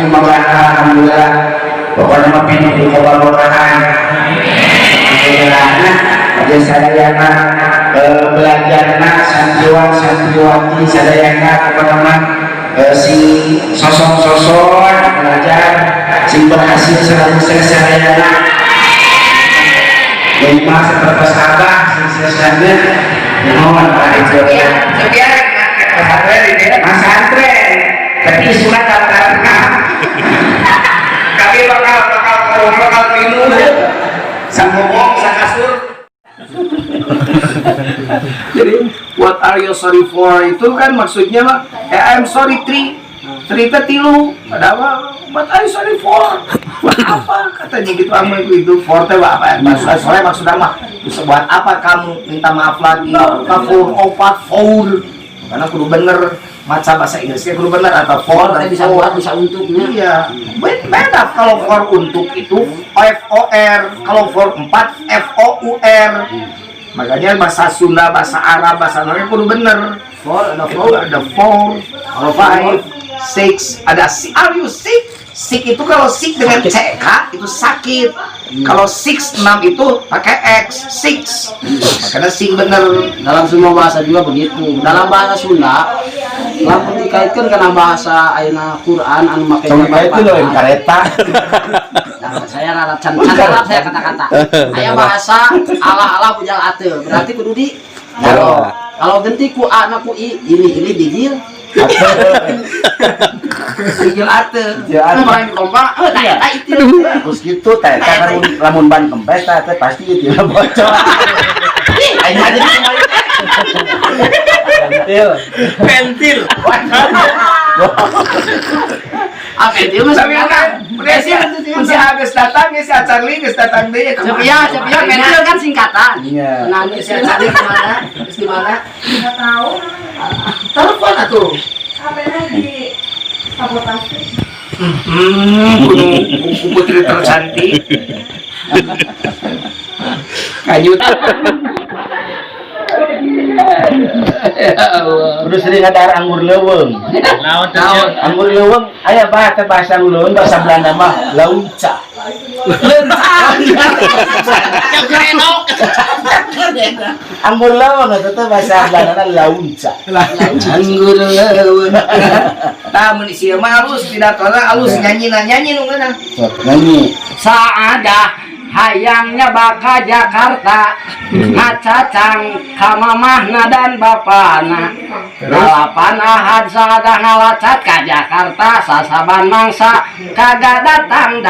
alhamdulillah pokoknya mah pindah di kebarokahan alhamdulillah aja sadayana belajarna santriwati sadayana pokoknya si sosok-sosok belajar si berhasil selalu sadayana jadi masa terpas abah selesainya mohon Pak Ijo Mas Antren tapi surat daftar kami bakal minum sang ngomong sang kasur. Jadi what are you sorry for itu kan maksudnya mah I'm sorry cerita tilu ada apa what are you sorry for buat apa katanya gitu amal itu for teh apa soalnya maksudnya mah buat apa kamu minta maaf lagi kafur opat foul karena kudu bener maca bahasa Inggrisnya kudu bener atau for dan bisa buat bisa untuk iya beda kalau for untuk itu FOR kalau for 4 FOUR makanya bahasa Sunda bahasa Arab bahasa Arab kudu bener for ada 4 kalau 5 6 ada are you sick itu kalau sick dengan CK itu sakit kalau 6 itu pakai X 6 makanya sing bener dalam semua bahasa juga begitu dalam bahasa Sunda lamun dikaitkan dengan bahasa ayeuna Quran anu make itu loh yang kareta saya rarap can saya kata-kata aya bahasa ala bujal ateu berarti kudu di kalau genti ku A na ku I ini digil digil ateu main kompa tah itu terus gitu teh kan lamun ban kempes teh pasti itu bocor aing aja pentil apa itu mas masih habis datang ya si Charlie geus datang deui Sepia pentil kan singkatan nangis si Charlie di mana Nggak tahu. telepon atuh HP-nya di sabotase. buku putri tercantik kanyut ya Allah udah sering ada anggur leuweung anggur leuweung aya bahasa leuweung bahasa Belanda mah launca anggur leuweung eta teh bahasa Belanda launca anggur leuweung tah mun ieu mah halus pidatona halus nyanyi nu geuna nyanyi Saadah hayangnya baka Jakarta ngacacang kamamahna dan bapana dalapan ahad sadah ngalacat ka Jakarta sasaban mangsa kagak datang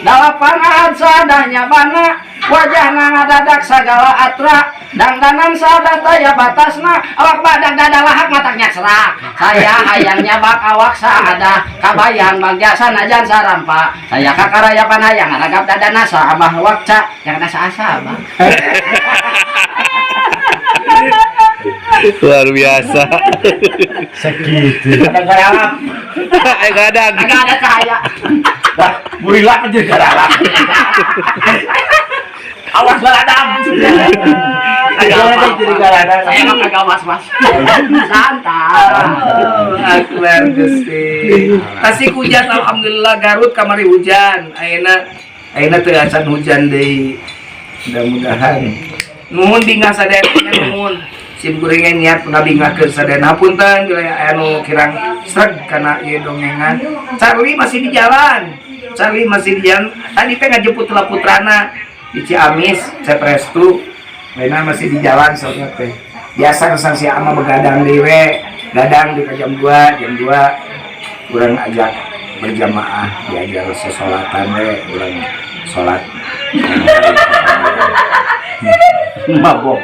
dalapan ahad sadah nyabana wajahna ngadadak sagala atra dangdanan sadah taya batasna awak badak dadalahak mataknya serak saya hayangnya bak awak saada kabayang bagjasa najan sarampa saya kakarayapan hayang ngaragap dadana abah wakca yang nasa asa abah luar biasa segitu kadang-kadang agak ada cahaya burilah aja kadang awas baladam saya nggak kagak mas santai akbar Gusti kasih hujan alhamdulillah Garut kamari hujan ayeuna teu acan hujan deui mudah-mudahan nuhun bingah sadayana nuhun sim kuringnya niat ngabingahkeun sadayana hapunten bila anu kirang sreg kana ieu dongengan Charlie masih di jalan tadi teh ngajemput lah putrana di Ciamis Ceprestu Lena masih di jalan soalnya teh biasa kesang si ama begadang dewe gadang di jam 2 kurang ajak berjamaah diajar sesolatan we kurang sholat mabok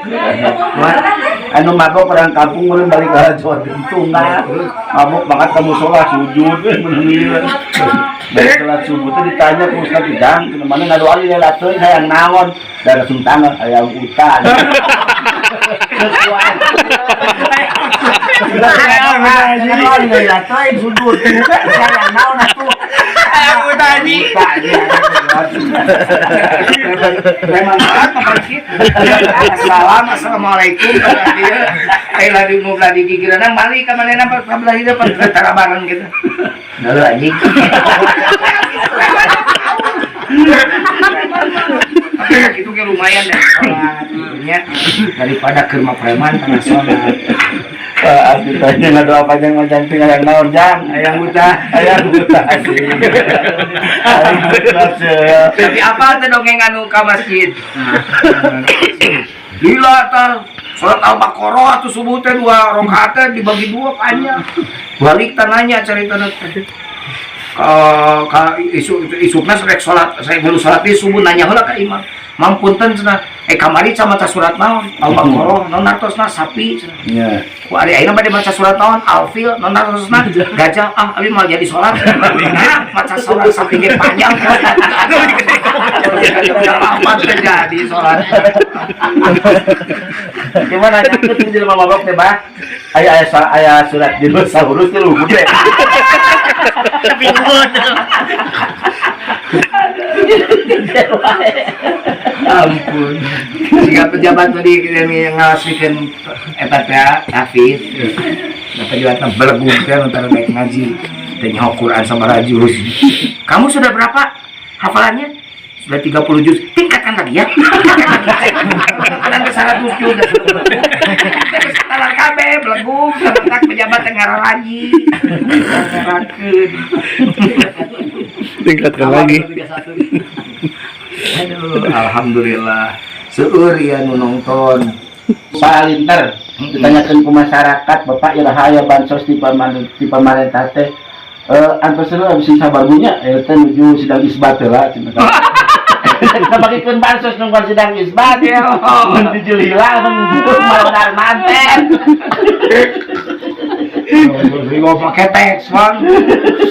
anu mabok orang kampung urang balik ke Jawa Dentungan mabok banget kamu sholat sujud bener dari sholat subuh itu ditanya ke Ustaz Bidang mana ngadu ali lelateun hayang naon da langsung tangan hayang utan sudut. Saya naon atuh. Ayang buta haji. Memang apa sih? Assalamualaikum ayo lagi mau lagi gigiran balik ke mana nampak kabelah hidup antara bareng gitu dulu anjing itu kayak lumayan deh sholatnya daripada ke rumah preman tengah sholat. Asli tanya nggak doa panjang macam tinggal yang naon jang Ayang buta asli ayang buta tapi apa tuh dongeng anu ke masjid gila tah sholat al-baqarah atau subuh teh 2 rakaat teh dibagi 2 panjang balik tanahnya cerita isukna rek sholat saya baru sholat di subuh nanya heula ka imam mampunten cenah kamari sama maca surat naon al-baqarah non artosna sapi cenah nya ku ari ayeuna bade maca surat naon alfil non artosna gajah abi mau jadi sholat nah maca surat sapi ge panjang apa terjadi sholat gimana nyangkut di jelema mabok teh bah aya surat di saurus teh lugu deh ampun jika pejabat tadi ngawasikeun eta teh hafiz da pejabatna belegung teh antara naik ngaji teh nyaho Quran sabaraha juz kamu sudah berapa hafalannya sudah 30 juz tingkatkan lagi ya dan ke 100 juz salah kabeh belegung tak pejabat teh ngarang lagi tingkatkan lagi aduh alhamdulillah seueur ya nu nonton Salinter ditanyakan ke masyarakat bapak ya rahaya bansos di pemerintah teh antos lu bisa sabar punya teh menuju sidang isbat lah kita bagikan bansos nungguan sidang isbat ya dijulila menunggu malam manten Ringo pakai teks man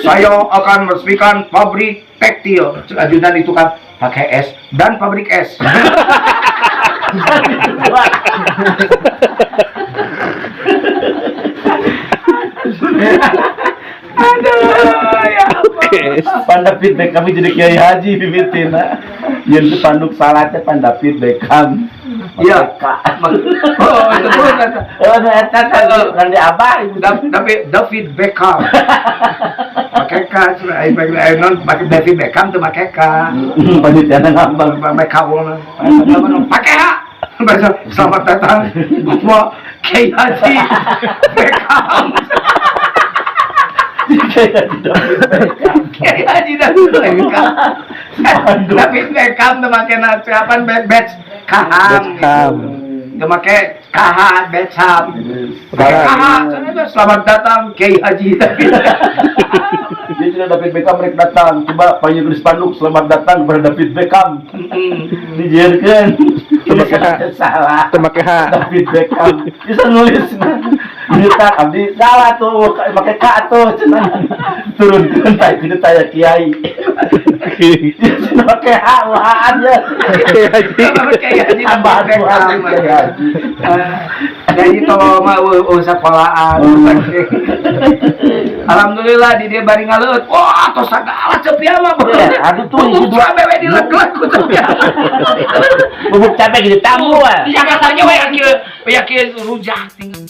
saya akan meresmikan pabrik tekstil ajudan itu kan pakai es dan pabrik es aduh ya Pandapit Beckham jadi kiai haji bibitina yang itu panduk salatnya Pandapit Beckham iya oh itu pun kata kan di apa David Beckham pakai K non pakai David Beckham tuh pakai K panitia ngambang pakai H selamat datang Bapak Kiai Haji Beckham Kiai Haji David Beckham David Beckham tuh pakai nasihapan batch kaham tuh pakai KH Beckham KH selamat datang Kiai Haji David dia sudah David Beckham mereka datang coba panggil tulis panduk selamat datang kepada David Beckham dijelaskan salah Pakai H. David Beckham bisa nulis minta abdi salah tuh pakai K tuh cenah turunkan tay kita tanya kiai pakai H aja Kiai Haji tambah Beckham jadi kalau mau sekolahan alhamdulillah di dia bari ngaleut wah tos sagala cepia mah aduh tuh isi dua bewe dileg-leg ku cepia bubuk capek gitu tamu di Jakarta nya we kieu rujak tinggal